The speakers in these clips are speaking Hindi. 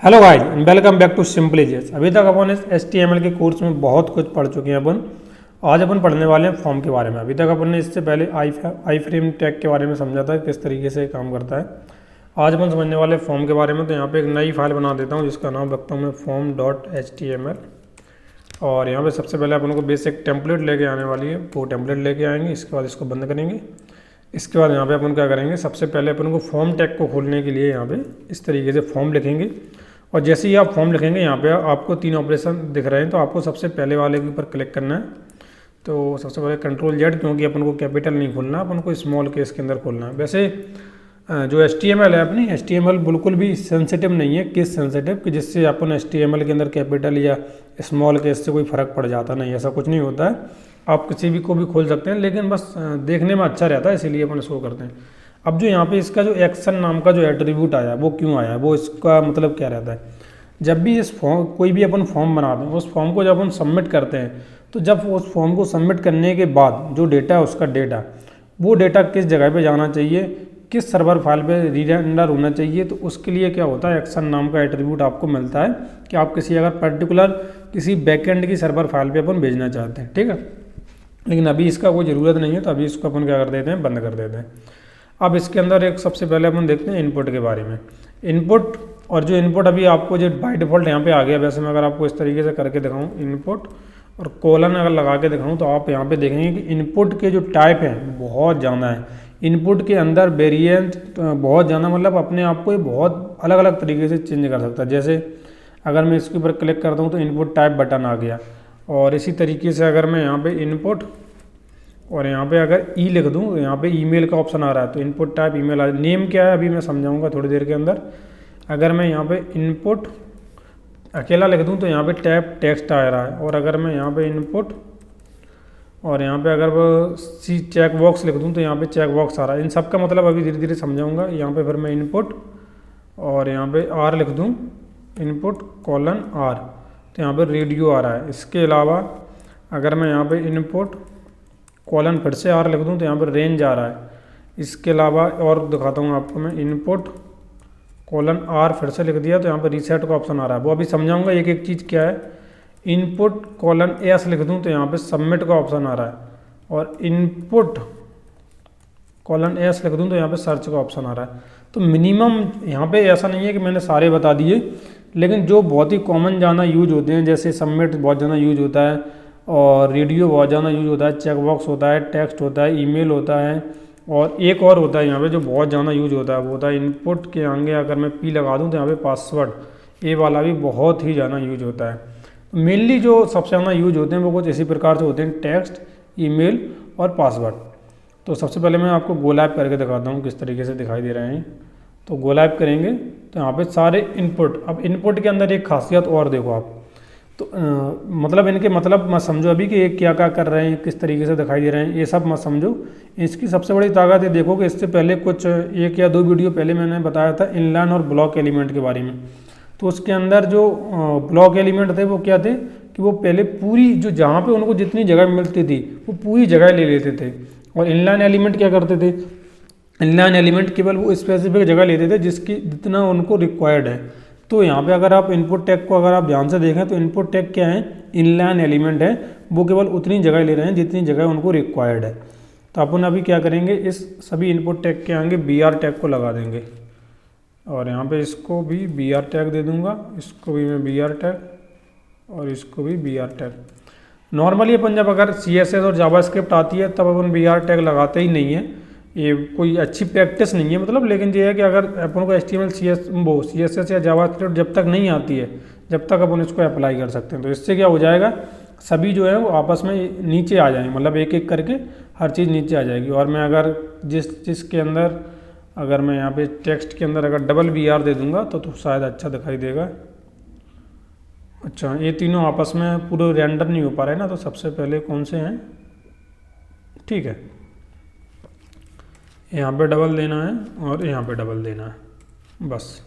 Hello guys and welcome back to simply Jess. अभी तक अपन इस HTML के कोर्स में बहुत कुछ पढ़ चुके हैं। आज अपन पढ़ने वाले हैं फॉर्म के बारे में। अभी तक अपन ने इससे पहले आई फ्रेम टैग के बारे में समझा था किस तरीके से काम करता है। आज अपन समझने वाले फॉर्म के बारे में। तो यहाँ पे एक नई फाइल बना देता हूँ जिसका नाम रखता हूँ मैं form.html। और यहाँ पे सबसे पहले अपन को बेसिक टेम्पलेट लेके आने वाली है, वो टेम्पलेट लेके आएंगे। इसके बाद इसको बंद करेंगे। इसके बाद यहाँ पे अपन क्या करेंगे, सबसे पहले अपन को फॉर्म टैग को खोलने के लिए यहाँ पे इस तरीके से फॉर्म लिखेंगे। और जैसे ही आप फॉर्म लिखेंगे यहाँ पे आपको 3 ऑपरेशन दिख रहे हैं। तो आपको सबसे पहले वाले के ऊपर क्लिक करना है। तो सबसे पहले Ctrl+Z, क्योंकि अपन को कैपिटल नहीं खोलना, अपन को स्मॉल केस के अंदर खोलना है। वैसे जो HTML है अपनी HTML बिल्कुल भी सेंसिटिव नहीं है, केस सेंसिटिव, कि जिससे अपन HTML के अंदर कैपिटल या स्मॉल केस से कोई फ़र्क पड़ जाता नहीं, ऐसा कुछ नहीं होता है। आप किसी भी को भी खोल सकते हैं, लेकिन बस देखने में अच्छा रहता है, इसीलिए अपन इसको करते हैं। अब जो यहाँ पे इसका जो एक्शन नाम का जो एट्रीब्यूट आया वो क्यों आया, वो इसका मतलब क्या रहता है। जब भी इस फॉर्म कोई भी अपन फॉर्म बनाते हैं, उस फॉर्म को जब हम सबमिट करते हैं, तो जब उस फॉर्म को सबमिट करने के बाद जो डेटा है उसका डेटा, वो डेटा किस जगह पे जाना चाहिए, किस सर्वर फाइल पे रीरेंडर होना चाहिए। तो उसके लिए क्या होता है, एक्शन नाम का एट्रीब्यूट आपको मिलता है कि आप किसी अगर पर्टिकुलर किसी बैकएंड की सर्वर फाइल पे अपन भेजना चाहते हैं, ठीक है। लेकिन अभी इसका कोई ज़रूरत नहीं है, तो अभी इसको अपन क्या कर देते हैं, बंद कर देते हैं। अब इसके अंदर एक सबसे पहले अपन देखते हैं इनपुट के बारे में। इनपुट, और जो इनपुट अभी आपको जो बाय डिफ़ॉल्ट यहाँ पे आ गया, वैसे मैं अगर आपको इस तरीके से करके दिखाऊँ, इनपुट और कोलन अगर लगा के दिखाऊँ, तो आप यहाँ पे देखेंगे कि इनपुट के जो टाइप हैं बहुत ज़्यादा है। इनपुट के अंदर वेरिएंट बहुत ज़्यादा, मतलब अपने आप को ये बहुत अलग अलग तरीके से चेंज कर सकता है। जैसे अगर मैं इसके ऊपर क्लिक करता हूँ तो इनपुट टाइप बटन आ गया। और इसी तरीके से अगर मैं यहाँ पे इनपुट और यहाँ पे अगर ई लिख दूँ तो यहाँ पे ईमेल का ऑप्शन आ रहा है। तो इनपुट टाइप ईमेल आ रहा है। नेम क्या है अभी मैं समझाऊंगा थोड़ी देर के अंदर। अगर मैं यहाँ पे इनपुट अकेला लिख दूँ तो यहाँ पे टैप टेक्स्ट आ रहा है। और अगर मैं यहाँ पे इनपुट और यहाँ पे अगर वो सी चेक बॉक्स लिख दूँ तो यहाँ पे चेक बॉक्स आ रहा है। इन सब का मतलब अभी धीरे धीरे समझाऊंगा। यहाँ पे फिर मैं इनपुट और यहाँ पे आर लिख दूँ, इनपुट कोलन आर, तो यहाँ पे रेडियो आ रहा है। इसके अलावा अगर मैं यहाँ पे इनपुट कोलन फिर से आर लिख दूँ तो यहाँ पर रेंज आ रहा है। इसके अलावा और दिखाता हूँ आपको मैं, इनपुट कोलन आर फिर से लिख दिया तो यहाँ पर रीसेट का ऑप्शन आ रहा है। वो अभी समझाऊंगा एक एक चीज़ क्या है। इनपुट कोलन एस लिख दूँ तो यहाँ पे सबमिट का ऑप्शन आ रहा है। और इनपुट कोलन एस लिख दूँ तो यहाँ पे सर्च का ऑप्शन आ रहा है। तो मिनिमम यहाँ पे ऐसा नहीं है कि मैंने सारे बता दिए, लेकिन जो बहुत ही कॉमन ज़्यादा यूज होते हैं, जैसे सबमिट बहुत ज़्यादा यूज होता है, और रेडियो बहुत ज़्यादा यूज होता है, चेक बॉक्स होता है, टेक्स्ट होता है, ईमेल होता है, और एक और होता है यहाँ पे जो बहुत ज़्यादा यूज होता है, वो होता है इनपुट के आगे अगर मैं पी लगा दूँ तो यहाँ पे पासवर्ड, ये वाला भी बहुत ही ज़्यादा यूज होता है। मेनली जो सबसे ज़्यादा यूज होते हैं वो कुछ इसी प्रकार से होते हैं, टेक्स्ट, ईमेल और पासवर्ड। तो सबसे पहले मैं आपको गो लाइव करके दिखाता हूँ किस तरीके से दिखाई दे रहे हैं। तो गो लाइव करेंगे तो यहाँ पे सारे इनपुट। अब इनपुट के अंदर एक खासियत और देखो आप, तो मतलब इनके मतलब मत समझो अभी कि ये क्या क्या कर रहे हैं, किस तरीके से दिखाई दे रहे हैं, ये सब मत समझो। इसकी सबसे बड़ी ताकत ये देखो कि इससे पहले कुछ 1 या 2 वीडियो पहले मैंने बताया था इनलाइन और ब्लॉक एलिमेंट के बारे में। तो उसके अंदर जो ब्लॉक एलिमेंट थे वो क्या थे कि वो पहले पूरी जो जहाँ पे उनको जितनी जगह मिलती थी वो पूरी जगह ले लेते थे। और इनलाइन एलिमेंट क्या करते थे, इनलाइन एलिमेंट केवल वो स्पेसिफिक जगह लेते थे जिसकी जितना उनको रिक्वायर्ड है। तो यहाँ पे अगर आप इनपुट टैग को अगर आप ध्यान से देखें तो इनपुट टैग क्या है, इनलाइन एलिमेंट है, वो केवल उतनी जगह ले रहे हैं जितनी जगह उनको रिक्वायर्ड है। तो अपन अभी क्या करेंगे, इस सभी इनपुट टैग के आगे BR टैग को लगा देंगे। और यहाँ पे इसको भी BR टैग दे दूँगा, इसको भी मैं BR टैग और इसको भी BR टैग। नॉर्मली अपन जब अगर CSS और जावास्क्रिप्ट आती है तब अपन BR टैग लगाते ही नहीं है, ये कोई अच्छी प्रैक्टिस नहीं है मतलब। लेकिन ये है कि अगर अपन को HTML CSS या जावास्क्रिप्ट जब तक नहीं आती है, जब तक अपन इसको अप्लाई कर सकते हैं। तो इससे क्या हो जाएगा, सभी जो है वो आपस में नीचे आ जाएंगे, मतलब एक एक करके हर चीज़ नीचे आ जाएगी। और मैं अगर जिसके अंदर अगर मैं यहाँ पे टेक्स्ट के अंदर अगर डबल BR दे दूँगा तो शायद अच्छा दिखाई देगा। अच्छा, ये तीनों आपस में पूरे रेंडर नहीं हो पा रहे ना, तो सबसे पहले कौन से हैं, ठीक है, यहाँ पे डबल देना है और यहाँ पे डबल देना है, बस।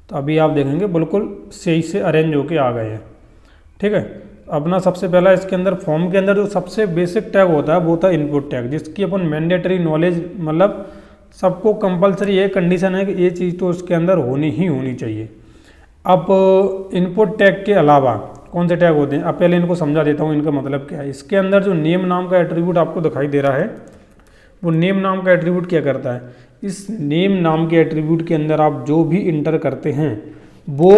तो अभी आप देखेंगे बिल्कुल सही से अरेंज होके आ गए हैं, ठीक है। अपना सबसे पहला इसके अंदर फॉर्म के अंदर जो सबसे बेसिक टैग होता है वो होता है इनपुट टैग, जिसकी अपन मैंडेटरी नॉलेज, मतलब सबको कंपलसरी ये कंडीशन है कि ये चीज़ तो उसके अंदर होनी ही होनी चाहिए। अब इनपुट टैग के अलावा कौन से टैग होते हैं, अब पहले इनको समझा देता हूँ इनका मतलब क्या है। इसके अंदर जो नेम नाम का एट्रीब्यूट आपको दिखाई दे रहा है, वो नेम नाम का एट्रीब्यूट क्या करता है, इस नेम नाम के एट्रीब्यूट के अंदर आप जो भी इंटर करते हैं वो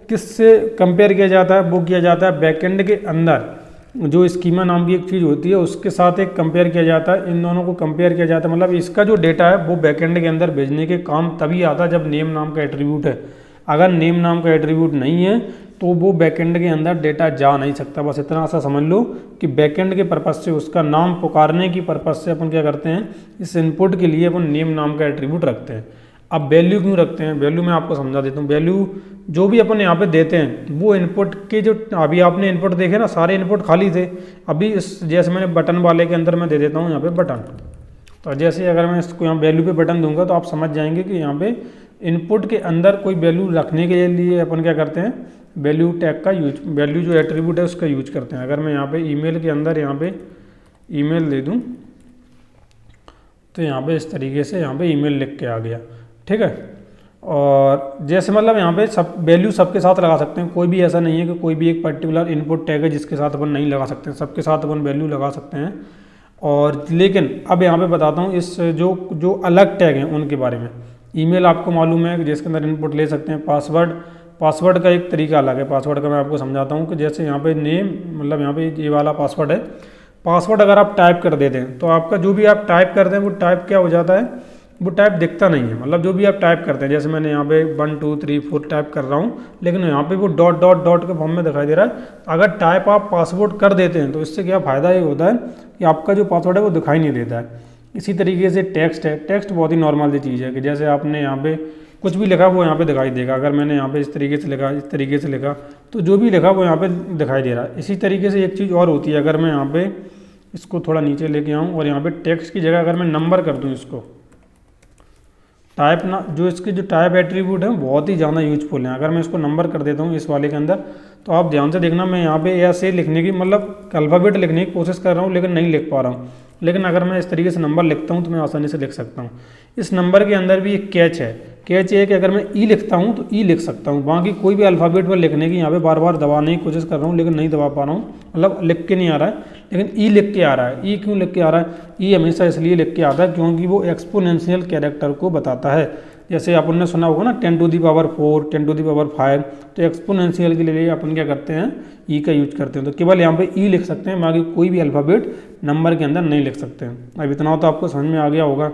किससे कंपेयर किया जाता है, वो किया जाता है बैकएंड के अंदर जो स्कीमा नाम की एक चीज़ होती है उसके साथ एक कंपेयर किया जाता है। इन दोनों को कंपेयर किया जाता है, मतलब इसका जो डेटा है वो बैकएंड के अंदर भेजने के काम तभी आता है जब नेम नाम का एट्रीब्यूट है। अगर नेम नाम का एट्रीब्यूट नहीं है तो वो बैकएंड के अंदर डेटा जा नहीं सकता। बस इतना सा समझ लो कि बैकएंड के पर्पज़ से, उसका नाम पुकारने की पर्पज़ से अपन क्या करते हैं, इस इनपुट के लिए अपन नेम नाम का एट्रीब्यूट रखते हैं। अब वैल्यू क्यों रखते हैं, वैल्यू मैं आपको समझा देता हूँ। वैल्यू जो भी अपन यहाँ पे देते हैं वो इनपुट के जो अभी आपने इनपुट देखे ना, सारे इनपुट खाली थे। अभी इस जैसे मैंने बटन वाले के अंदर मैं दे देता हूँ यहाँ पे बटन, तो जैसे अगर मैं इसको यहाँ वैल्यू पे बटन दूंगा तो आप समझ जाएंगे कि यहाँ पे इनपुट के अंदर कोई वैल्यू रखने के लिए अपन क्या करते हैं, वैल्यू टैग का यूज, वैल्यू जो एट्रीब्यूट है उसका यूज करते हैं। अगर मैं यहाँ पे ईमेल के अंदर यहाँ पे ईमेल दे दूँ तो यहाँ पे इस तरीके से यहाँ पे ईमेल लिख के आ गया, ठीक है। और जैसे मतलब यहाँ पे सब वैल्यू सबके साथ लगा सकते हैं, कोई भी ऐसा नहीं है कि कोई भी एक पर्टिकुलर इनपुट टैग है जिसके साथ अपन नहीं लगा सकते, सबके साथ अपन वैल्यू लगा सकते हैं। और लेकिन अब यहाँ पे बताता हूँ इस जो अलग टैग हैं उनके बारे में। ईमेल आपको मालूम है कि जिसके अंदर इनपुट ले सकते हैं। पासवर्ड का एक तरीका अलग है। पासवर्ड का मैं आपको समझाता हूँ कि जैसे यहाँ पे नेम, मतलब यहाँ पे ये वाला पासवर्ड है। पासवर्ड अगर आप टाइप कर देते हैं तो आपका जो भी आप टाइप करते हैं वो टाइप क्या हो जाता है, वो टाइप दिखता नहीं है। मतलब जो भी आप टाइप करते हैं, जैसे मैंने यहाँ पे 1 2 3 4 टाइप कर रहा हूँ, लेकिन यहाँ पे वो डॉट डॉट डॉट के फॉर्म में दिखाई दे रहा है। अगर टाइप आप पासवर्ड कर देते हैं तो इससे क्या फ़ायदा ये होता है कि आपका जो पासवर्ड है वो दिखाई नहीं देता है। इसी तरीके से टेक्स्ट है। टेक्स्ट बहुत ही नॉर्मल सी चीज़ है कि जैसे आपने यहाँ पे कुछ भी लिखा वो यहाँ पे दिखाई देगा। अगर मैंने यहाँ पे इस तरीके से लिखा, इस तरीके से लिखा, तो जो भी लिखा वो यहाँ पे दिखाई दे रहा है। इसी तरीके से एक चीज़ और होती है, अगर मैं यहाँ पे इसको थोड़ा नीचे लेके आऊँ और यहाँ पे टेक्स्ट की जगह अगर मैं नंबर कर दूँ, इसको टाइप ना, जो इसके जो टाइप एट्रीब्यूट है बहुत ही ज़्यादा यूजफुल है। अगर मैं इसको नंबर कर देता हूँ इस वाले के अंदर, तो आप ध्यान से देखना, मैं यहाँ पे ऐसे लिखने की, मतलब अल्फ़ाबेट लिखने की कोशिश कर रहा हूँ लेकिन नहीं लिख पा रहा हूँ। लेकिन अगर मैं इस तरीके से नंबर लिखता हूँ तो मैं आसानी से लिख सकता हूँ। इस नंबर के अंदर भी एक कैच है। कैच ये है कि अगर मैं ई लिखता हूँ तो ई लिख सकता हूँ, बाकी कोई भी अल्फ़ाबेट पर लिखने की यहाँ पे बार बार दबाने की कोशिश कर रहा हूँ लेकिन नहीं दबा पा रहा हूँ, मतलब लिख के नहीं आ रहा है, लेकिन ई लिख के आ रहा है। ई क्यों लिख के आ रहा है, ई हमेशा इसलिए लिख के आता है क्योंकि वो एक्सपोनेंशियल कैरेक्टर को बताता है। जैसे अपन ने सुना होगा ना 10 to the power 4, 10 to the power 5, तो एक्सपोनेंशियल के लिए अपन क्या करते हैं, ई का यूज करते हैं। तो केवल यहाँ पे ई लिख सकते हैं, बाकी कोई भी अल्फ़ाबेट नंबर के अंदर नहीं लिख सकते हैं। अब इतना तो आपको समझ में आ गया होगा।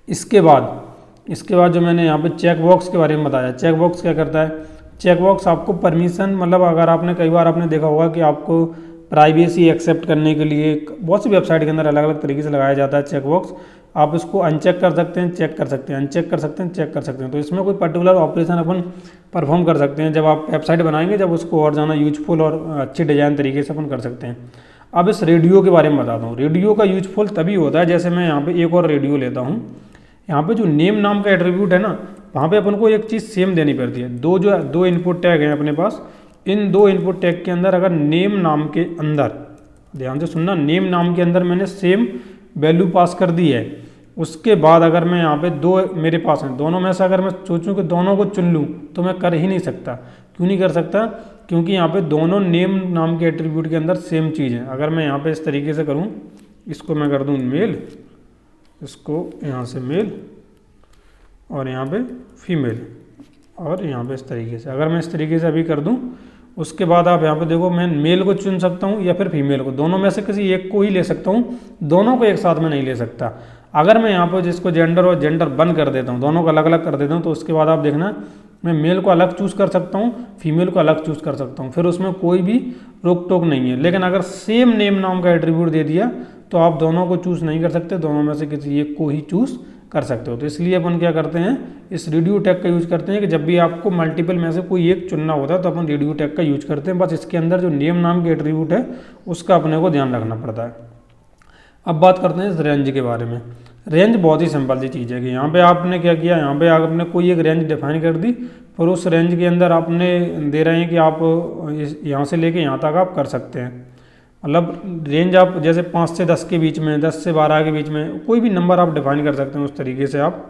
इसके बाद जो मैंने यहाँ पे चेक बॉक्स के बारे में बताया, चेक बॉक्स क्या करता है, चेक बॉक्स आपको परमिशन, मतलब अगर आपने कई बार आपने देखा होगा कि आपको प्राइवेसी एक्सेप्ट करने के लिए बहुत सी वेबसाइट के अंदर अलग अलग तरीके से लगाया जाता है चेक बॉक्स। आप इसको अनचेक कर सकते हैं, चेक कर सकते हैं, अनचेक कर सकते हैं, चेक कर सकते हैं। तो इसमें कोई पर्टिकुलर ऑपरेशन अपन परफॉर्म कर सकते हैं जब आप वेबसाइट बनाएंगे, जब उसको और ज़्यादा यूजफुल और अच्छी डिजाइन तरीके से अपन कर सकते हैं। अब इस रेडियो के बारे में बताता हूँ। रेडियो का यूजफुल तभी होता है, जैसे मैं यहाँ पे एक और रेडियो लेता हूँ, यहाँ पे जो नेम नाम का एट्रीब्यूट है ना, वहाँ पे अपन को एक चीज़ सेम देनी पड़ती है। दो इनपुट टैग हैं अपने पास। इन दो इनपुट टैग के अंदर अगर नेम नाम के अंदर, ध्यान से सुनना, नेम नाम के अंदर मैंने सेम वैल्यू पास कर दी है, उसके बाद अगर मैं यहाँ पे दो मेरे पास हैं, दोनों में से अगर मैं सोचूं कि दोनों को चुन लूँ तो मैं कर ही नहीं सकता। क्यों नहीं कर सकता, क्योंकि यहाँ पे दोनों नेम नाम के एट्रीब्यूट के अंदर सेम चीज़ है। अगर मैं यहाँ पे इस तरीके से करूँ, इसको मैं कर दूँ मेल, इसको यहाँ से मेल और यहाँ पे फीमेल, और यहाँ पे इस तरीके से, अगर मैं इस तरीके से अभी कर दूँ, उसके बाद आप यहाँ पे देखो, मैं मेल को चुन सकता हूँ या फिर फीमेल को, दोनों में से किसी एक को ही ले सकता हूँ, दोनों को एक साथ में नहीं ले सकता। अगर मैं यहाँ पर जिसको जेंडर और जेंडर बंद कर देता हूँ, दोनों को अलग अलग कर देता हूँ, तो उसके बाद आप देखना मैं मेल को अलग चूज़ कर सकता हूँ, फीमेल को अलग चूज़ कर सकता हूँ, फिर उसमें कोई भी रोक टोक नहीं है। लेकिन अगर सेम नेम नाम का एट्रीब्यूट दे दिया तो आप दोनों को चूज़ नहीं कर सकते, दोनों में से किसी एक को ही चूज़ कर सकते हो। तो इसलिए अपन क्या करते हैं, इस रेडियो टैग का यूज करते हैं कि जब भी आपको मल्टीपल में से कोई एक चुनना होता है तो अपन रेडियो टैग का यूज करते हैं। बस इसके अंदर जो नेम नाम के एट्रीब्यूट है उसका अपने को ध्यान रखना पड़ता है। अब बात करते हैं इस रेंज के बारे में। रेंज बहुत ही सिंपल सी चीज़ है कि यहाँ पे आपने क्या किया, यहाँ पे आपने कोई एक रेंज डिफाइन कर दी, फिर उस रेंज के अंदर आपने दे रहे हैं कि आप यहाँ से लेके यहाँ तक आप कर सकते हैं। मतलब रेंज आप जैसे 5 से 10 के बीच में, 10 से 12 के बीच में कोई भी नंबर आप डिफाइन कर सकते हैं उस तरीके से आप।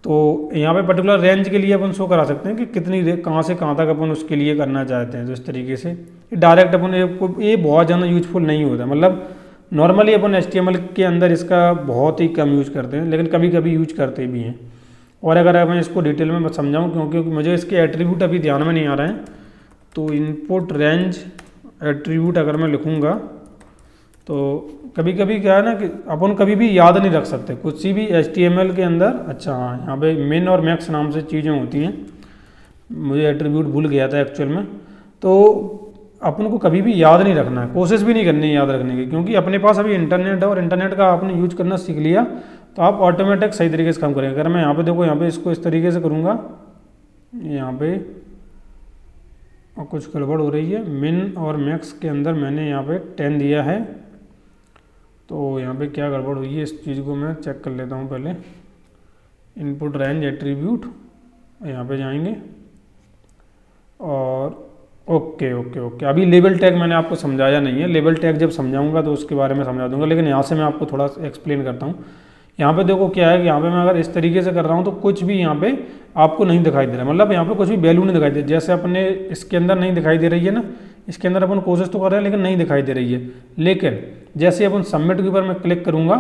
तो यहाँ पे पर्टिकुलर रेंज के लिए अपन शो करा सकते हैं कि कितनी कहाँ से कहाँ तक अपन उसके लिए करना चाहते हैं। तो इस तरीके से डायरेक्ट अपन ये बहुत ज़्यादा यूजफुल नहीं होता, मतलब नॉर्मली अपन HTML के अंदर इसका बहुत ही कम यूज करते हैं, लेकिन कभी कभी यूज करते भी हैं। और अगर मैं इसको डिटेल में समझाऊँ, क्योंकि मुझे इसके एट्रीब्यूट अभी ध्यान में नहीं आ रहे हैं, तो इनपुट रेंज एट्रीब्यूट अगर मैं लिखूँगा तो कभी कभी क्या है ना कि अपन कभी भी याद नहीं रख सकते कुछ सी भी HTML के अंदर। अच्छा हाँ, यहाँ पे मिन और मैक्स नाम से चीज़ें होती हैं, मुझे एट्रीब्यूट भूल गया था एक्चुअल में। तो अपन को कभी भी याद नहीं रखना है, कोशिश भी नहीं करनी है याद रखने की, क्योंकि अपने पास अभी इंटरनेट है और इंटरनेट का आपने यूज करना सीख लिया तो आप ऑटोमेटिक सही तरीके से काम करेंगे। अगर मैं यहाँ पे देखो, यहाँ पे इसको इस तरीके से करूँगा, यहाँ पे और कुछ गड़बड़ हो रही है। मिन और मैक्स के अंदर मैंने यहाँ पे 10 दिया है, तो यहाँ पे क्या गड़बड़ हुई है इस चीज़ को मैं चेक कर लेता हूँ पहले। इनपुट रेंज एट्रीब्यूट, यहाँ पे जाएंगे और ओके ओके ओके। अभी लेबल टैग मैंने आपको समझाया नहीं है, लेबल टैग जब समझाऊंगा तो उसके बारे में समझा दूंगा, लेकिन यहाँ से मैं आपको थोड़ा एक्सप्लेन करता हूँ। यहाँ पे देखो क्या है कि यहाँ पे मैं अगर इस तरीके से कर रहा हूँ तो कुछ भी यहाँ पे आपको नहीं दिखाई दे रहा, मतलब यहाँ पे कुछ भी वैल्यू नहीं दिखाई दे, जैसे अपने इसके अंदर नहीं दिखाई दे रही है ना, इसके अंदर अपन कोशिश तो कर रहे हैं लेकिन नहीं दिखाई दे रही है। लेकिन जैसे अपन सबमिट के ऊपर मैं क्लिक करूँगा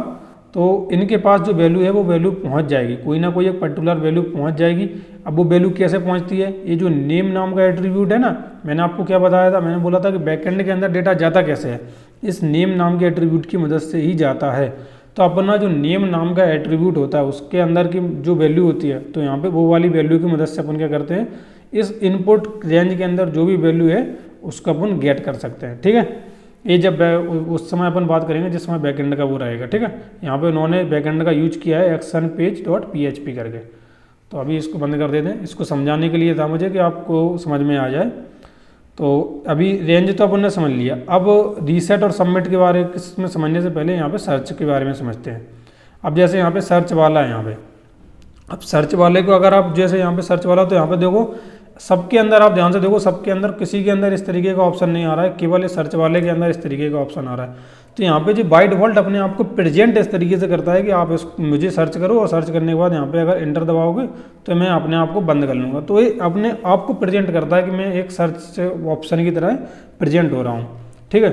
तो इनके पास जो वैल्यू है वो वैल्यू पहुँच जाएगी, कोई ना कोई एक पर्टिकुलर वैल्यू पहुँच जाएगी। अब वो वैल्यू कैसे पहुँचती है, ये जो नेम नाम का एट्रीब्यूट है ना, मैंने आपको क्या बताया था, मैंने बोला था कि बैकएंड के अंदर डेटा जाता कैसे है, इस नेम नाम के एट्रीब्यूट की मदद से ही जाता है। तो अपना जो नेम नाम का एट्रीब्यूट होता है उसके अंदर की जो वैल्यू होती है, तो यहाँ पे वो वाली वैल्यू की मदद से अपन क्या करते हैं, इस इनपुट रेंज के अंदर जो भी वैल्यू है उसको अपन गेट कर सकते हैं। ठीक है, ये जब उस समय अपन बात करेंगे जिस समय बैकएंड का वो रहेगा। ठीक है, यहाँ पे उन्होंने बैकएंड का यूज किया है एक्शन पेज डॉट PHP करके। तो अभी इसको बंद कर देते हैं, इसको समझाने के लिए था मुझे कि आपको समझ में आ जाए। तो अभी रेंज तो अपन ने समझ लिया, अब रीसेट और सबमिट के बारे में समझने से पहले यहाँ पे सर्च के बारे में समझते हैं। अब जैसे यहाँ पे सर्च वाला है, यहाँ पे अब सर्च वाले को अगर आप जैसे यहाँ पे सर्च वाला, तो यहाँ पे देखो सबके अंदर आप ध्यान से देखो, सबके अंदर किसी के अंदर इस तरीके का ऑप्शन नहीं आ रहा है, केवल ये सर्च वाले के अंदर इस तरीके का ऑप्शन आ रहा है। तो यहाँ पे जो बाय डिफॉल्ट अपने आप को प्रेजेंट इस तरीके से करता है कि आप मुझे सर्च करो, और सर्च करने के बाद यहाँ पे अगर एंटर दबाओगे तो मैं अपने आप को बंद कर लूँगा। तो ये अपने आप को प्रेजेंट करता है कि मैं एक सर्च ऑप्शन की तरह प्रेजेंट हो रहा हूँ। ठीक है,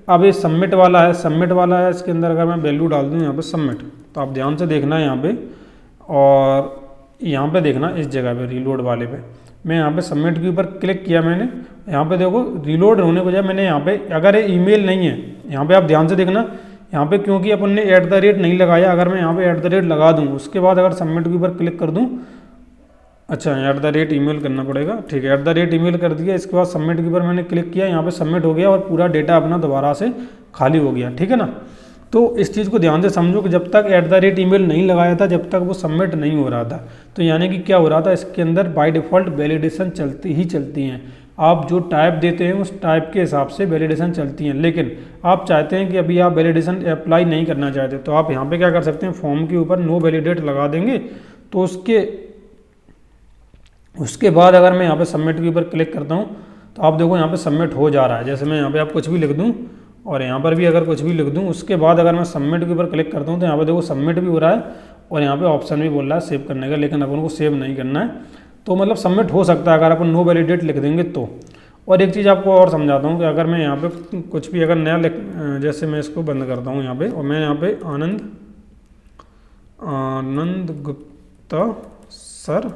अब ये सबमिट वाला है, सबमिट वाला है, इसके अंदर अगर मैं वैल्यू डाल दूँ यहाँ पे सबमिट, तो आप ध्यान से देखना है यहाँ पे, और यहाँ पे देखना इस जगह पे रीलोड वाले पे, मैं यहाँ पे सबमिट के ऊपर क्लिक किया मैंने, यहाँ पे देखो रीलोड होने के बजाय मैंने यहाँ पे अगर ये ईमेल नहीं है, यहाँ पे आप ध्यान से देखना, यहाँ पे क्योंकि अपन ने @ नहीं लगाया, अगर मैं यहाँ पे @ लगा दूँ उसके बाद अगर सबमिट के ऊपर क्लिक कर दूँ, अच्छा @ ईमेल करना पड़ेगा। ठीक है, @ ईमेल कर दिया, इसके बाद सबमिट के ऊपर मैंने क्लिक किया, यहाँ पे सबमिट हो गया और पूरा डेटा अपना दोबारा से खाली हो गया। ठीक है ना, तो इस चीज़ को ध्यान से समझो कि जब तक @ ईमेल नहीं लगाया था जब तक वो सबमिट नहीं हो रहा था। तो यानी कि क्या हो रहा था, इसके अंदर बाय डिफ़ॉल्ट वैलिडेशन चलती हैं, आप जो टाइप देते हैं उस टाइप के हिसाब से वैलिडेशन चलती हैं। लेकिन आप चाहते हैं कि अभी आप वैलिडेशन अप्लाई नहीं करना चाहते, तो आप यहाँ पे क्या कर सकते हैं, फॉर्म के ऊपर नो वैलिडेट लगा देंगे। तो उसके बाद अगर मैं यहाँ पे सबमिट के ऊपर क्लिक करता हूँ तो आप देखो यहाँ पे सबमिट हो जा रहा है। जैसे मैं यहाँ पे आप कुछ भी लिख दूँ और यहाँ पर भी अगर कुछ भी लिख दूँ, उसके बाद अगर मैं सबमिट के ऊपर क्लिक करता हूँ तो यहाँ पे देखो सबमिट भी हो रहा है और यहाँ पे ऑप्शन भी बोल रहा है सेव करने का, लेकिन अपन को सेव नहीं करना है। तो मतलब सबमिट हो सकता है अगर अपन नो वैलिडेट लिख देंगे तो। और एक चीज़ आपको और समझाता हूँ कि अगर मैं यहाँ पे कुछ भी अगर नया जैसे मैं इसको बंद करता हूँ यहाँ पे, और मैं यहाँ पे आनंद गुप्ता सर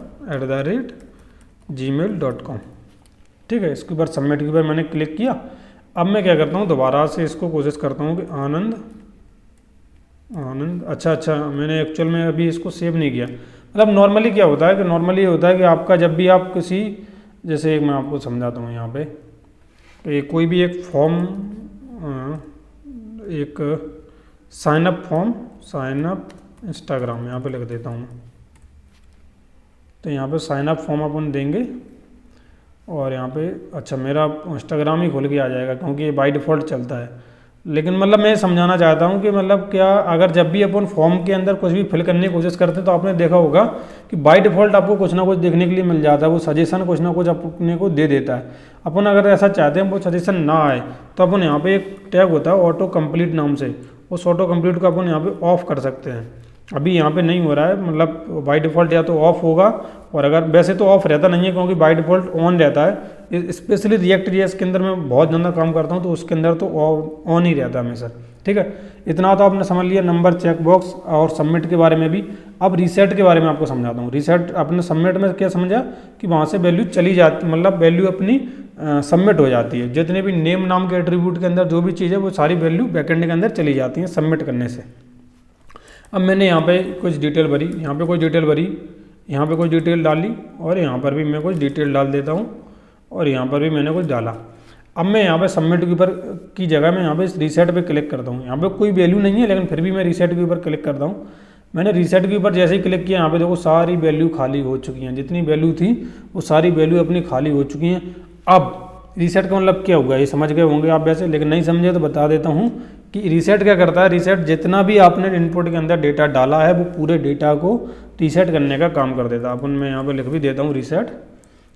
@gmail.com, ठीक है, इसके ऊपर सबमिट के ऊपर मैंने क्लिक किया। अब मैं क्या करता हूँ, दोबारा से इसको कोशिश करता हूँ कि आनंद अच्छा मैंने एक्चुअल में अभी इसको सेव नहीं किया। मतलब नॉर्मली क्या होता है कि नॉर्मली ये होता है कि आपका जब भी आप किसी, जैसे मैं आपको समझाता हूँ यहाँ पे, कोई भी एक फॉर्म, एक साइनअप फॉर्म, साइनअप इंस्टाग्राम यहाँ पे लिख देता हूँ। तो यहाँ पे साइनअप फॉर्म अपन देंगे और यहाँ पे अच्छा मेरा इंस्टाग्राम ही खुल के आ जाएगा क्योंकि ये बाय डिफ़ॉल्ट चलता है। लेकिन मतलब मैं समझाना चाहता हूँ कि मतलब क्या, अगर जब भी अपन फॉर्म के अंदर कुछ भी फिल करने की कोशिश करते हैं तो आपने देखा होगा कि बाय डिफ़ॉल्ट आपको कुछ ना कुछ देखने के लिए मिल जाता है, वो सजेशन कुछ ना कुछ अपने को दे देता है। अपन अगर ऐसा चाहते हैं वो सजेशन ना आए तो अपन यहाँ पे एक टैग होता है ऑटो कंप्लीट नाम से, उस ऑटो कंप्लीट को अपन यहाँ पे ऑफ कर सकते हैं। अभी यहाँ पे नहीं हो रहा है, मतलब बाय डिफ़ॉल्ट या तो ऑफ होगा, और अगर वैसे तो ऑफ रहता नहीं है क्योंकि बाय डिफ़ॉल्ट ऑन रहता है। स्पेशली रिएक्ट जेएस के अंदर मैं बहुत ज़्यादा काम करता हूँ तो उसके अंदर तो ऑन ही रहता है हमेशा। ठीक है, इतना तो आपने समझ लिया नंबर चेक बॉक्स और सबमिट के बारे में भी। अब रीसेट के बारे में आपको समझाता हूँ। रीसेट अपने सबमिट में क्या समझा कि वहाँ से वैल्यू चली जाती, मतलब वैल्यू अपनी सबमिट हो जाती है। जितने भी नेम नाम के एट्रीब्यूट के अंदर जो भी चीज़ है वो सारी वैल्यू बैकेंड के अंदर चली जाती हैं सबमिट करने से। अब मैंने यहाँ पे कुछ डिटेल भरी, यहाँ पे कुछ डिटेल भरी, यहाँ पे कुछ डिटेल डाली, और यहाँ पर भी मैं कुछ डिटेल डाल देता हूँ, और यहाँ पर भी मैंने कुछ डाला। अब मैं यहाँ पे सबमिट के ऊपर की जगह मैं यहाँ पे रीसेट पे क्लिक करता हूँ। यहाँ पे कोई वैल्यू नहीं है लेकिन फिर भी मैं रीसेट के ऊपर क्लिक करता हूँ। मैंने रीसेट के ऊपर जैसे ही क्लिक किया, यहाँ पे देखो सारी वैल्यू खाली हो चुकी हैं, जितनी वैल्यू थी वो सारी वैल्यू अपनी खाली हो चुकी हैं। अब रीसेट का मतलब क्या हुआ ये समझ गए होंगे आप वैसे, लेकिन नहीं समझे तो बता देता हूँ कि रीसेट क्या करता है। रीसेट जितना भी आपने इनपुट के अंदर डेटा डाला है वो पूरे डेटा को रीसेट करने का काम कर देता है। अपन मैं यहाँ पे लिख भी देता हूँ रीसेट।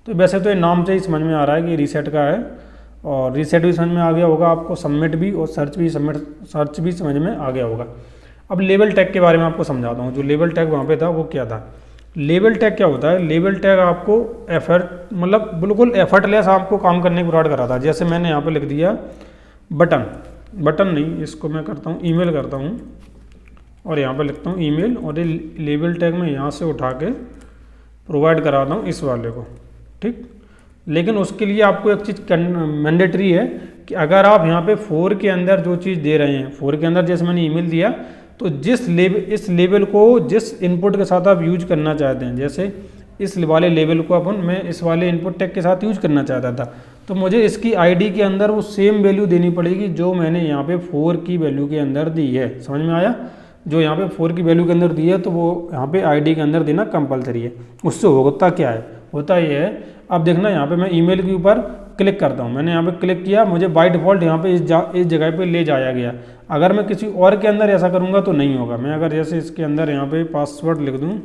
तो वैसे तो ये नाम से ही समझ में आ रहा है कि रीसेट का है, और रीसेट भी समझ में आ गया होगा आपको, सबमिट भी और सर्च भी समझ में आ गया होगा। अब लेबल टैग के बारे में आपको समझाता हूँ। जो लेबल टैग वहाँ पे था वो क्या था। लेबल टैग क्या होता है, लेबल टैग आपको एफर्ट, मतलब बिल्कुल एफर्टलेस आपको काम करने को प्रोवाइड करा था। जैसे मैंने यहाँ पे लिख दिया बटन नहीं, इसको मैं करता हूँ ईमेल करता हूँ, और यहाँ पे लिखता हूँ ईमेल, और ये लेबल टैग मैं यहाँ से उठा के प्रोवाइड कराता हूँ इस वाले को। ठीक, लेकिन उसके लिए आपको एक चीज़ मैंडेटरी है कि अगर आप यहाँ पे 4 के अंदर जो चीज़ दे रहे हैं, 4 के अंदर जैसे मैंने ईमेल दिया, तो इस लेबल को जिस इनपुट के साथ आप यूज करना चाहते हैं, जैसे इस वाले लेबल को मैं इस वाले इनपुट टैग के साथ यूज करना चाहता था, तो मुझे इसकी आईडी के अंदर वो सेम वैल्यू देनी पड़ेगी जो मैंने यहाँ पे 4 की वैल्यू के अंदर दी है। समझ में आया? जो यहाँ पे 4 की वैल्यू के अंदर दी है तो वो यहाँ पे आईडी के अंदर देना कंपलसरी है। उससे होता क्या है, होता ये है, अब देखना यहाँ पे मैं ईमेल के ऊपर क्लिक करता हूँ। मैंने यहाँ पे क्लिक किया, मुझे बाय डिफ़ॉल्ट यहाँ पे इस जगह पे ले जाया गया। अगर मैं किसी और के अंदर ऐसा करूँगा तो नहीं होगा। मैं अगर जैसे इसके अंदर यहाँ पे पासवर्ड लिख दूँ,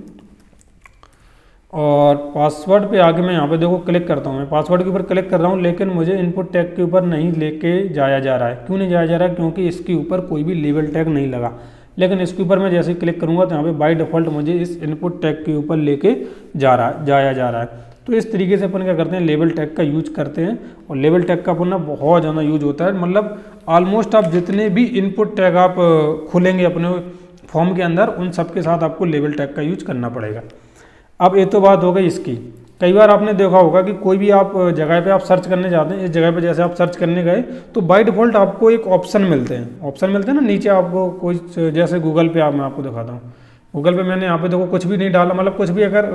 और पासवर्ड पे आके मैं यहाँ पे देखो क्लिक करता हूँ, मैं पासवर्ड के ऊपर क्लिक कर रहा हूँ, लेकिन मुझे इनपुट टैग के ऊपर नहीं लेके जाया जा रहा है। क्यों नहीं जाया जा रहा है? क्योंकि इसके ऊपर कोई भी लेबल टैग नहीं लगा। लेकिन इसके ऊपर मैं जैसे ही क्लिक करूँगा तो यहाँ पे बाय डिफ़ॉल्ट मुझे इस इनपुट टैग के ऊपर लेके जाया जा रहा है। तो इस तरीके से अपन क्या करते हैं, लेबल टैग का यूज करते हैं, और लेबल टैग का अपन ना बहुत ज़्यादा यूज होता है। मतलब ऑलमोस्ट आप जितने भी इनपुट टैग आप खोलेंगे अपने फॉर्म के अंदर, उन सब के साथ आपको लेबल टैग का यूज करना पड़ेगा। अब ये तो बात हो गई इसकी। कई बार आपने देखा होगा कि कोई भी आप जगह पे आप सर्च करने जाते हैं, इस जगह पे जैसे आप सर्च करने गए तो बाय डिफ़ॉल्ट आपको एक ऑप्शन मिलते हैं ना नीचे आपको कोई, जैसे गूगल पे मैं आपको दिखाता हूँ। गूगल पे मैंने यहाँ पे देखो कुछ भी नहीं डाला, मतलब कुछ भी अगर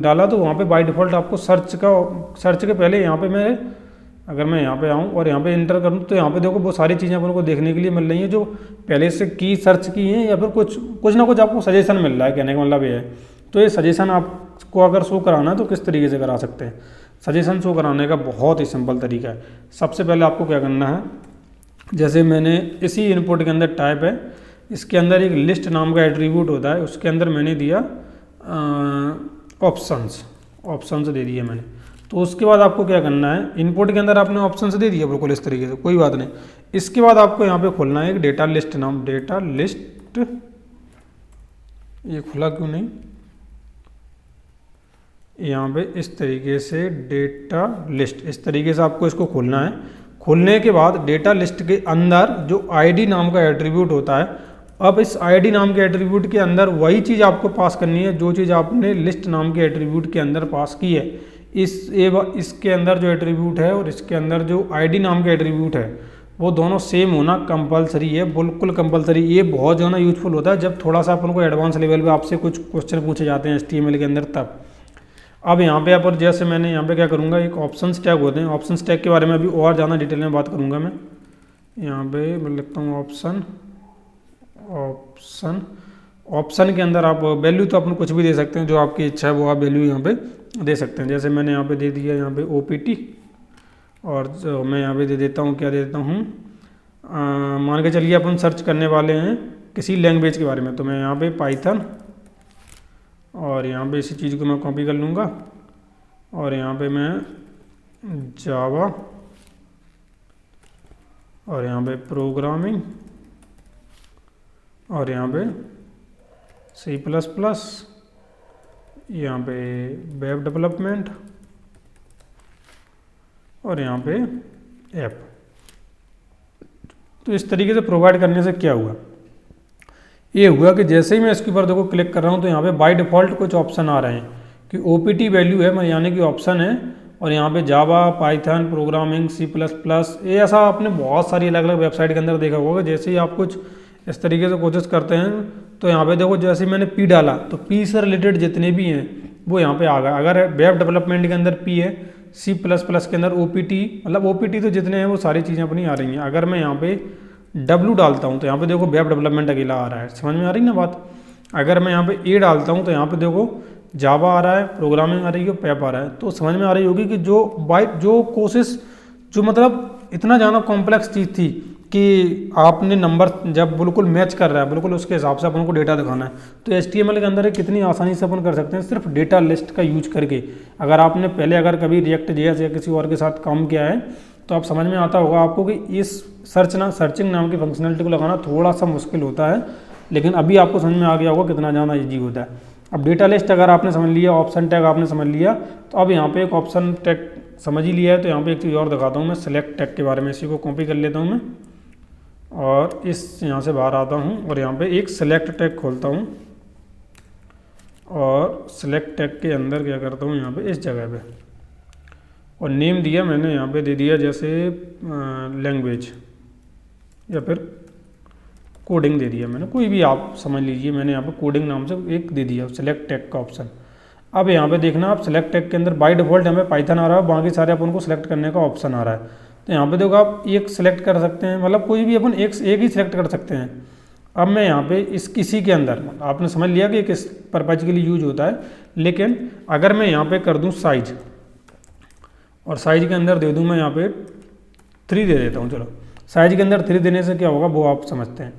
डाला तो वहाँ पे बाय डिफ़ॉल्ट आपको सर्च के पहले यहाँ पे अगर मैं यहाँ पे आऊँ और यहाँ पे इंटर करूँ तो यहाँ पे देखो वो सारी चीज़ें अपन को देखने के लिए मिल रही हैं जो पहले से की सर्च की हैं, या फिर कुछ ना कुछ आपको सजेशन मिल रहा है। कहने का मतलब ये है। तो ये सजेशन आपको अगर शो कराना है तो किस तरीके से करा सकते हैं। सजेशन शो कराने का बहुत ही सिंपल तरीका है। सबसे पहले आपको क्या करना है, जैसे मैंने इसी इनपुट के अंदर टाइप है, इसके अंदर एक लिस्ट नाम का एट्रीब्यूट होता है, उसके अंदर मैंने दिया ऑप्शंस दे दिए मैंने। तो उसके बाद आपको क्या करना है, इनपुट के अंदर आपने ऑप्शंस दे दिया बिल्कुल इस तरीके से, कोई बात नहीं। इसके बाद आपको यहाँ पे खोलना है एक डेटा लिस्ट, ये खुला क्यों नहीं, यहाँ पे इस तरीके से डेटा लिस्ट, इस तरीके से आपको इसको खोलना है। खोलने के बाद डेटा लिस्ट के अंदर जो आईडी नाम का एट्रीब्यूट होता है, अब इस आईडी नाम के एट्रीब्यूट के अंदर वही चीज़ आपको पास करनी है जो चीज़ आपने लिस्ट नाम के एट्रीब्यूट के अंदर पास की है। इसके अंदर जो एट्रीब्यूट है और इसके अंदर जो आईडी नाम का एट्रीब्यूट है वो दोनों सेम होना कंपलसरी है, बिल्कुल कंपलसरी। ये बहुत ज़्यादा यूजफुल होता है जब थोड़ा सा अपन को एडवांस लेवल पे आपसे कुछ क्वेश्चन पूछे जाते हैं HTML के अंदर तब। अब यहाँ पे पर जैसे मैंने यहाँ पे क्या करूँगा, एक ऑप्शंस टैग होते हैं, ऑप्शंस टैग के बारे में अभी और ज़्यादा डिटेल में बात करूँगा मैं। यहाँ पे मैं लिखता हूँ ऑप्शन के अंदर आप वैल्यू तो अपन कुछ भी दे सकते हैं, जो आपकी इच्छा है वो आप वैल्यू यहाँ पे दे सकते हैं। जैसे मैंने यहाँ पे दे दिया यहाँ पे OPT, और जो मैं यहाँ पे दे देता हूँ, क्या दे देता हूँ, मान के चलिए अपन सर्च करने वाले हैं किसी लैंग्वेज के बारे में, तो मैं यहाँ पे पाइथन, और यहाँ पे इसी चीज़ को मैं कॉपी कर लूँगा, और यहाँ पे मैं जावा, और यहाँ पे प्रोग्रामिंग, और यहाँ पे C++, यहाँ पे वेब डेवलपमेंट और यहाँ पे ऐप। तो इस तरीके से प्रोवाइड करने से क्या हुआ, ये हुआ कि जैसे ही मैं इसके ऊपर देखो क्लिक कर रहा हूँ तो यहाँ पे बाय डिफ़ॉल्ट कुछ ऑप्शन आ रहे हैं कि OPT वैल्यू है, यानी कि ऑप्शन है, और यहाँ पे जावा, पाइथन, प्रोग्रामिंग, C++, ये ऐसा आपने बहुत सारी अलग अलग वेबसाइट के अंदर देखा होगा। जैसे ही आप कुछ इस तरीके से कोशिश करते हैं तो यहाँ पे देखो जैसे मैंने P डाला तो P से रिलेटेड जितने भी हैं वो यहाँ पे आ गए। अगर वेब डेवलपमेंट के अंदर P है, C++ के अंदर OPT, मतलब OPT तो जितने हैं वो सारी चीज़ें अपनी आ रही हैं। अगर मैं यहाँ पे W डालता हूँ तो यहाँ पे देखो वेब डेवलपमेंट अकेला आ रहा है, समझ में आ रही ना बात। अगर मैं यहाँ पे A डालता हूँ तो यहाँ पे देखो जावा आ रहा है, प्रोग्रामिंग आ रही है, पैप आ रहा है। तो समझ में आ रही होगी कि जो कोशिश, जो मतलब इतना ज़्यादा कॉम्प्लेक्स चीज़ थी कि आपने नंबर जब बिल्कुल मैच कर रहा है, बिल्कुल उसके हिसाब से अपन को डेटा दिखाना है, तो HTML के अंदर कितनी आसानी से अपन कर सकते हैं सिर्फ डेटा लिस्ट का यूज करके। अगर आपने पहले अगर कभी React.js या किसी और के साथ काम किया है तो आप समझ में आता होगा आपको कि इस सर्चिंग नाम की फंक्शनलिटी को लगाना थोड़ा सा मुश्किल होता है, लेकिन अभी आपको समझ में आ गया होगा कितना ज़्यादा ईजी होता है। अब डेटा लिस्ट अगर आपने समझ लिया, ऑप्शन टैग आपने समझ लिया, तो अब यहाँ पे एक ऑप्शन टैग समझ ही लिया है। तो यहाँ पे एक चीज़ और दिखाता हूँ मैं, सेलेक्ट टैग के बारे में। इसी को कॉपी कर लेता हूँ मैं और इस यहाँ से बाहर आता हूँ और यहाँ पे एक सेलेक्ट टैग खोलता हूँ और सेलेक्ट टैग के अंदर क्या करता हूँ, यहाँ पे इस जगह पे, और नेम दिया मैंने यहाँ पे दे दिया जैसे लैंग्वेज या फिर कोडिंग दे दिया मैंने, कोई भी आप समझ लीजिए। मैंने यहाँ पे कोडिंग नाम से एक दे दिया सेलेक्ट टैग का ऑप्शन। अब यहाँ पे देखना आप सेलेक्ट टैग के अंदर बाय डिफ़ॉल्ट हमें पाइथन आ रहा है, बाकी सारे अपन को सेलेक्ट करने का ऑप्शन आ रहा है। तो यहाँ पे देखो आप एक सेलेक्ट कर सकते हैं, मतलब कोई भी अपन एक ही सिलेक्ट कर सकते हैं। अब मैं यहाँ पे इसी के अंदर आपने समझ लिया कि किस पर्पज के लिए यूज होता है, लेकिन अगर मैं यहाँ पे कर दूँ साइज, और साइज के अंदर दे दूँ मैं यहाँ पे 3 दे देता हूँ। चलो साइज के अंदर 3 देने से क्या होगा वो आप समझते हैं।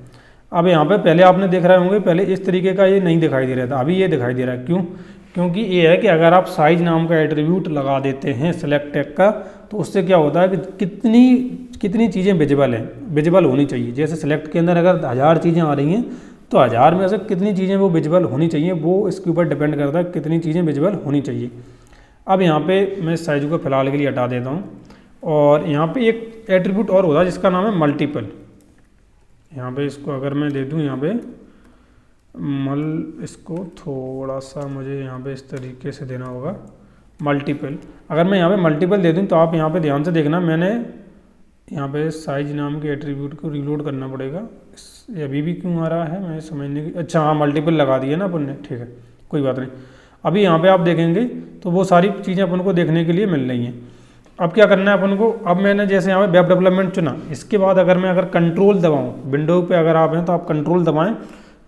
अब यहाँ पे पहले आपने देख रहे होंगे, पहले इस तरीके का ये नहीं दिखाई दे रहा था, अभी ये दिखाई दे रहा है। क्यों? क्योंकि ये है कि अगर आप साइज नाम का एट्रीब्यूट लगा देते हैं सेलेक्ट टैग का, तो उससे क्या होता है कि कितनी चीज़ें विजिबल होनी चाहिए। जैसे सेलेक्ट के अंदर अगर 1000 चीज़ें आ रही हैं तो 1000 में से कितनी चीज़ें वो विजिबल होनी चाहिए, वो इसके ऊपर डिपेंड करता है कितनी चीज़ें विजिबल होनी चाहिए। अब यहाँ पे मैं साइज को फिलहाल के लिए हटा देता हूँ, और यहाँ पे एक एट्रीब्यूट और होता है जिसका नाम है मल्टीपल। यहाँ पे इसको अगर मैं दे दूँ यहाँ पे इसको थोड़ा सा मुझे यहाँ पे इस तरीके से देना होगा मल्टीपल। अगर मैं यहाँ पे मल्टीपल दे दूँ तो आप यहाँ पे ध्यान से देखना, मैंने यहाँ पे साइज नाम के एट्रीब्यूट को रीलोड करना पड़ेगा। ये अभी भी क्यों आ रहा है मैं समझने की, अच्छा हाँ मल्टीपल लगा दिया ना अपन ने, ठीक है कोई बात नहीं। अभी यहाँ पे आप देखेंगे तो वो सारी चीज़ें अपन को देखने के लिए मिल रही हैं। अब क्या करना है अपन को, अब मैंने जैसे यहाँ पे वेब डेवलपमेंट चुना, इसके बाद अगर कंट्रोल दबाऊँ, विंडो पे अगर आप हैं तो आप कंट्रोल दबाएं,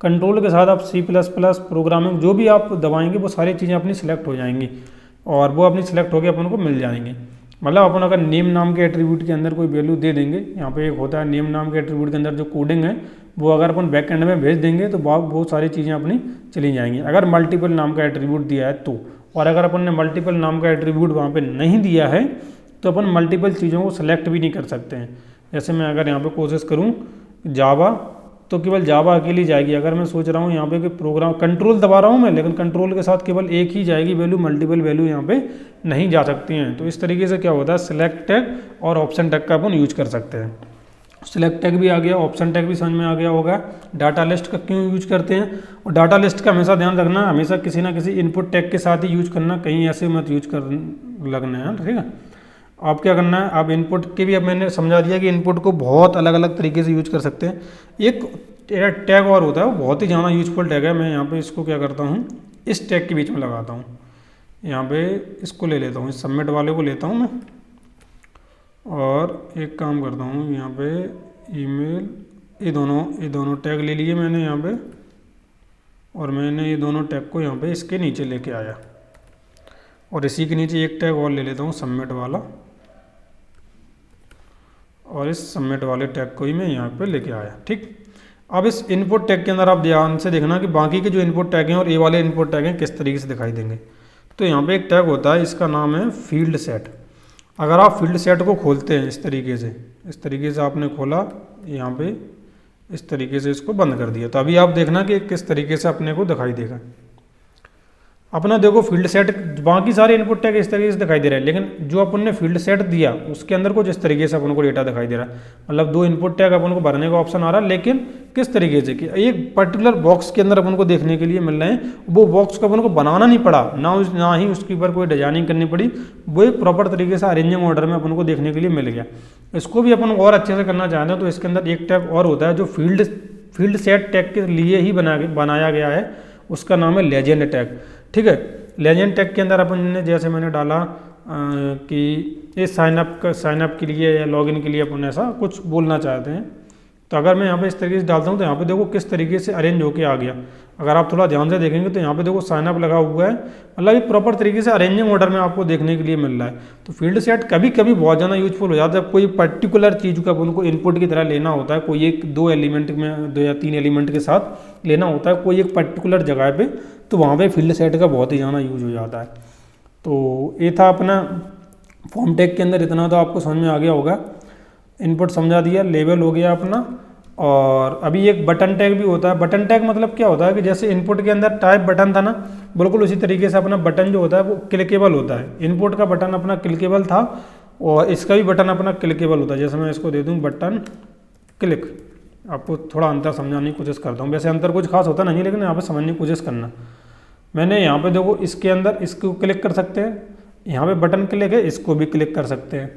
कंट्रोल के साथ आप C++ प्रोग्रामिंग जो भी आप दबाएंगे वो सारी चीज़ें अपनी सिलेक्ट हो जाएंगी, और वो अपनी सिलेक्ट होकर अपन को मिल जाएंगे। मतलब अपन अगर नेम नाम के एट्रीब्यूट के अंदर कोई वैल्यू दे देंगे, यहाँ पे एक होता है नेम नाम के एट्रीब्यूट के अंदर जो कोडिंग है वो अगर अपन बैक एंड में भेज देंगे तो बहुत सारी चीज़ें अपनी चली जाएंगी। अगर मल्टीपल नाम का एट्रीब्यूट दिया है तो, और अगर अपन ने मल्टीपल नाम का एट्रीब्यूट वहाँ पे नहीं दिया है तो अपन मल्टीपल चीज़ों को सेलेक्ट भी नहीं कर सकते हैं। जैसे मैं अगर यहाँ पे कोशिश करूँ जावा, तो केवल जावा अकेली जाएगी। अगर मैं सोच रहा हूँ यहाँ पे कि प्रोग्राम कंट्रोल दबा रहा हूँ मैं, लेकिन कंट्रोल के साथ केवल एक ही जाएगी वैल्यू, मल्टीपल वैल्यू यहाँ पे नहीं जा सकती हैं। तो इस तरीके से क्या होता है, सेलेक्ट टैग और ऑप्शन टैग का अपन यूज कर सकते हैं। सेलेक्ट टैग भी आ गया, ऑप्शन टैग भी समझ में आ गया होगा। डाटा लिस्ट का क्यों यूज करते हैं, और डाटा लिस्ट का हमेशा ध्यान रखना, हमेशा किसी ना किसी इनपुट टैग के साथ ही यूज करना, कहीं ऐसे मत यूज कर लगना है, ठीक है। आप क्या करना है, आप इनपुट के भी अब मैंने समझा दिया कि इनपुट को बहुत अलग अलग तरीके से यूज कर सकते हैं। एक टैग और होता है वो बहुत ही ज़्यादा यूजफुल टैग है। मैं यहाँ पे इसको क्या करता हूँ, इस टैग के बीच में लगाता हूँ, यहाँ पे इसको ले लेता हूँ, इस सबमिट वाले को लेता हूँ मैं, और एक काम करता हूँ यहाँ पे ईमेल, ये दोनों टैग ले लिए मैंने यहाँ पे, और मैंने ये दोनों टैग को यहाँ पे इसके नीचे लेके आया, और इसी के नीचे एक टैग और ले लेता हूँ सबमिट वाला, और इस सबमिट वाले टैग को ही मैं यहाँ पे लेके आया, ठीक। अब इस इनपुट टैग के अंदर आप ध्यान से देखना कि बाकी के जो इनपुट टैग हैं और ये वाले इनपुट टैग हैं किस तरीके से दिखाई देंगे। तो यहाँ पे एक टैग होता है, इसका नाम है फील्ड सेट। अगर आप फील्ड सेट को खोलते हैं इस तरीके से आपने खोला, यहाँ पे इस तरीके से इसको बंद कर दिया। तो अभी आप देखना कि किस तरीके से अपने को दिखाई देगा। अपना देखो फील्ड सेट, बाकी सारे इनपुट टैग इस तरीके से दिखाई दे रहे हैं, लेकिन जो अपन ने फील्ड सेट दिया उसके अंदर कुछ इस तरीके से अपन को डेटा दिखाई दे रहा है। मतलब 2 इनपुट टैग अपन को भरने का ऑप्शन आ रहा है, लेकिन किस तरीके से कि एक पर्टिकुलर बॉक्स के अंदर अपन को देखने के लिए मिल रहे हैं। वो बॉक्स को अपन को बनाना नहीं पड़ा, ना ही उसके ऊपर कोई डिजाइनिंग करनी पड़ी, वो एक प्रॉपर तरीके से अरेंजिंग ऑर्डर में अपन को देखने के लिए मिल गया। इसको भी अपन और अच्छे से करना चाहते हैं तो इसके अंदर एक टैग और होता है जो फील्ड सेट टैग के लिए ही बनाया गया है, उसका नाम है लेजेंड टैग। ठीक है, लेजेंड टैग के अंदर अपन ने जैसे मैंने डाला कि ये साइनअप के लिए या लॉगिन के लिए अपन ऐसा कुछ बोलना चाहते हैं, तो अगर मैं यहाँ पे इस तरीके से डालता हूँ तो यहाँ पे देखो किस तरीके से अरेंज होके आ गया। अगर आप थोड़ा ध्यान से देखेंगे तो यहाँ पे देखो साइनअप लगा हुआ है, मतलब ये प्रॉपर तरीके से अरेंजिंग ऑर्डर में आपको देखने के लिए मिल रहा है। तो फील्ड सेट कभी कभी बहुत ज़्यादा यूजफुल हो जाता है। कोई पर्टिकुलर चीज़ को अपन को इनपुट की तरह लेना होता है, कोई एक 2 एलिमेंट में 2 या 3 एलिमेंट के साथ लेना होता है कोई एक पर्टिकुलर जगह पे, तो वहाँ पे फील्ड सेट का बहुत ही ज़्यादा यूज हो जाता है। तो ये था अपना फॉर्म टैग के अंदर, इतना तो आपको समझ में आ गया होगा। इनपुट समझा दिया, लेबल हो गया अपना। और अभी एक बटन टैग भी होता है। बटन टैग मतलब क्या होता है कि जैसे इनपुट के अंदर टाइप बटन था ना, बिल्कुल उसी तरीके से अपना बटन जो होता है वो क्लिकेबल होता है। इनपुट का बटन अपना क्लिकेबल था और इसका भी बटन अपना क्लिकेबल होता है। जैसे मैं इसको दे दूँ बटन क्लिक, आपको थोड़ा अंतर समझाने की कोशिश करता हूँ। वैसे अंतर कुछ खास होता नहीं, लेकिन यहाँ पे समझने की कोशिश करना। मैंने यहाँ पे देखो इसके अंदर इसको क्लिक कर सकते हैं, यहाँ पे बटन क्लिक है, इसको भी क्लिक कर सकते हैं।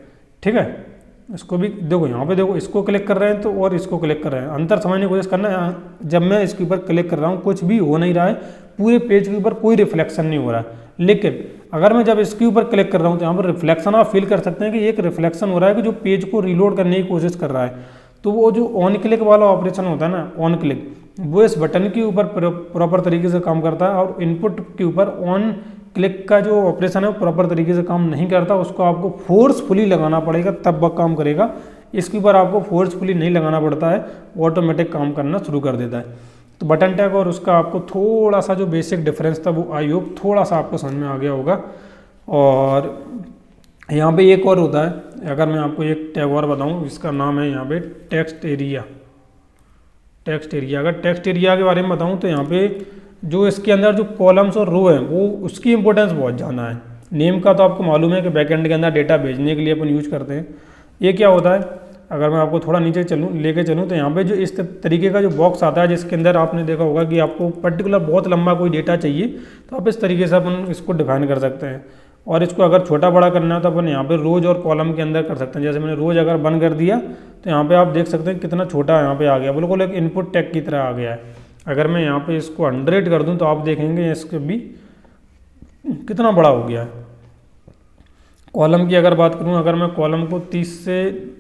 ठीक है, इसको भी देखो, यहाँ पे देखो इसको क्लिक कर रहे हैं तो और इसको क्लिक कर रहे हैं। अंतर समझने की कोशिश करना है। जब मैं इसके ऊपर क्लिक कर रहा हूँ कुछ भी हो नहीं रहा है, पूरे पेज के ऊपर कोई रिफ्लेक्शन नहीं हो रहा है। लेकिन अगर मैं जब इसके ऊपर क्लिक कर रहा हूँ तो यहाँ पर रिफ्लेक्शन आप फील कर सकते हैं कि एक रिफ्लेक्शन हो रहा है कि जो पेज को रीलोड करने की कोशिश कर रहा है। तो वो जो ऑन क्लिक वाला ऑपरेशन होता है ना, ऑन क्लिक, वो इस बटन के ऊपर प्रॉपर तरीके से काम करता है और इनपुट के ऊपर ऑन क्लिक का जो ऑपरेशन है वो प्रॉपर तरीके से काम नहीं करता। उसको आपको फोर्सफुली लगाना पड़ेगा तब वह काम करेगा। इसके ऊपर आपको फोर्सफुली नहीं लगाना पड़ता है, ऑटोमेटिक काम करना शुरू कर देता है। तो बटन टैग और उसका आपको थोड़ा सा जो बेसिक डिफरेंस था वो आई होप थोड़ा सा आपको समझ में आ गया होगा। और यहाँ पे एक और होता है, अगर मैं आपको एक टैग और बताऊँ, इसका नाम है यहाँ पे टेक्स्ट एरिया। टेक्स्ट एरिया, अगर टेक्स्ट एरिया के बारे में बताऊँ तो यहाँ पे जो इसके अंदर जो कॉलम्स और रो हैं वो उसकी इंपॉर्टेंस बहुत ज़्यादा है। नेम का तो आपको मालूम है कि बैकएंड के अंदर डेटा भेजने के लिए अपन यूज करते हैं। ये क्या होता है, अगर मैं आपको थोड़ा नीचे लेके चलूँ तो यहाँ पे जो इस तरीके का जो बॉक्स आता है जिसके अंदर आपने देखा होगा कि आपको पर्टिकुलर बहुत लंबा कोई डेटा चाहिए तो आप इस तरीके से अपन इसको डिफाइन कर सकते हैं। और इसको अगर छोटा बड़ा करना है तो अपन यहाँ पे रोज और कॉलम के अंदर कर सकते हैं। जैसे मैंने रोज अगर बंद कर दिया तो यहाँ पे आप देख सकते हैं कितना छोटा यहाँ पे आ गया, बिल्कुल एक इनपुट टैग की तरह आ गया है। अगर मैं यहाँ पे इसको 100 कर दूँ तो आप देखेंगे इसके भी कितना बड़ा हो गया है। कॉलम की अगर बात करूँ, अगर मैं कॉलम को 30 से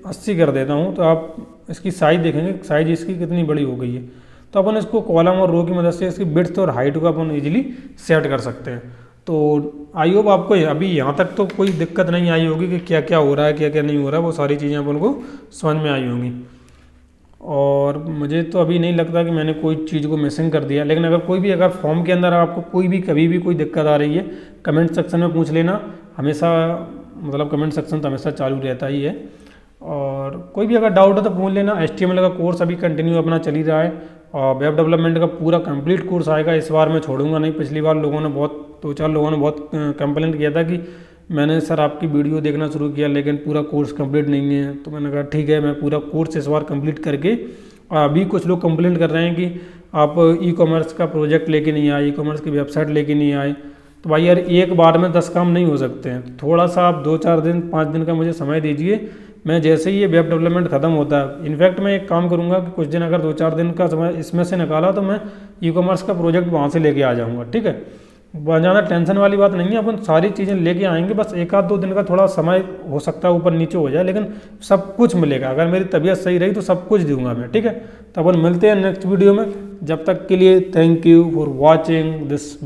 80 कर देता हूँ तो आप इसकी साइज़ देखेंगे, साइज़ इसकी कितनी बड़ी हो गई है। तो अपन इसको कॉलम और रो की मदद से इसकी विड्थ और हाइट को अपन इजीली सेट कर सकते हैं। तो आई होप आपको अभी यहाँ तक तो कोई दिक्कत नहीं आई होगी कि क्या क्या हो रहा है क्या क्या नहीं हो रहा है, वो सारी चीज़ें अपन को समझ में आई होंगी। और मुझे तो अभी नहीं लगता कि मैंने कोई चीज़ को मिसिंग कर दिया। लेकिन अगर कोई भी अगर फॉर्म के अंदर आपको कोई भी कभी भी कोई दिक्कत आ रही है कमेंट सेक्शन में पूछ लेना। हमेशा मतलब कमेंट सेक्शन तो हमेशा चालू रहता ही है। और कोई भी अगर डाउट हो तो पूछ लेना। HTML का कोर्स अभी कंटिन्यू अपना चल ही रहा है और वेब डेवलपमेंट का पूरा कंप्लीट कोर्स आएगा। इस बार मैं छोड़ूंगा नहीं। पिछली बार लोगों ने बहुत 2-4 लोगों ने बहुत कंप्लेंट किया था कि मैंने सर आपकी वीडियो देखना शुरू किया लेकिन पूरा कोर्स कंप्लीट नहीं है। तो मैंने कहा ठीक है, मैं पूरा कोर्स इस बार कंप्लीट करके। अभी कुछ लोग कंप्लेंट कर रहे हैं कि आप ई-कॉमर्स का प्रोजेक्ट लेके नहीं आए, ई-कॉमर्स की वेबसाइट लेके नहीं आए। तो भाई यार एक बार में 10 काम नहीं हो सकते हैं। थोड़ा सा आप 2-4 दिन 5 दिन का मुझे समय दीजिए। मैं जैसे ही ये वेब डेवलपमेंट खत्म होता है, इनफैक्ट मैं एक काम करूँगा कि कुछ दिन अगर 2-4 दिन का समय इसमें से निकाला तो मैं ई-कॉमर्स का प्रोजेक्ट वहाँ से लेके आ जाऊँगा। ठीक है, बहुत ज़्यादा टेंशन वाली बात नहीं है, अपन सारी चीज़ें लेके आएंगे। बस 1-2 दिन का थोड़ा समय हो सकता है ऊपर नीचे हो जाए, लेकिन सब कुछ मिलेगा। अगर मेरी तबीयत सही रही तो सब कुछ दूंगा मैं। ठीक है, तो अपन मिलते हैं नेक्स्ट वीडियो में। जब तक के लिए thank you for watching this.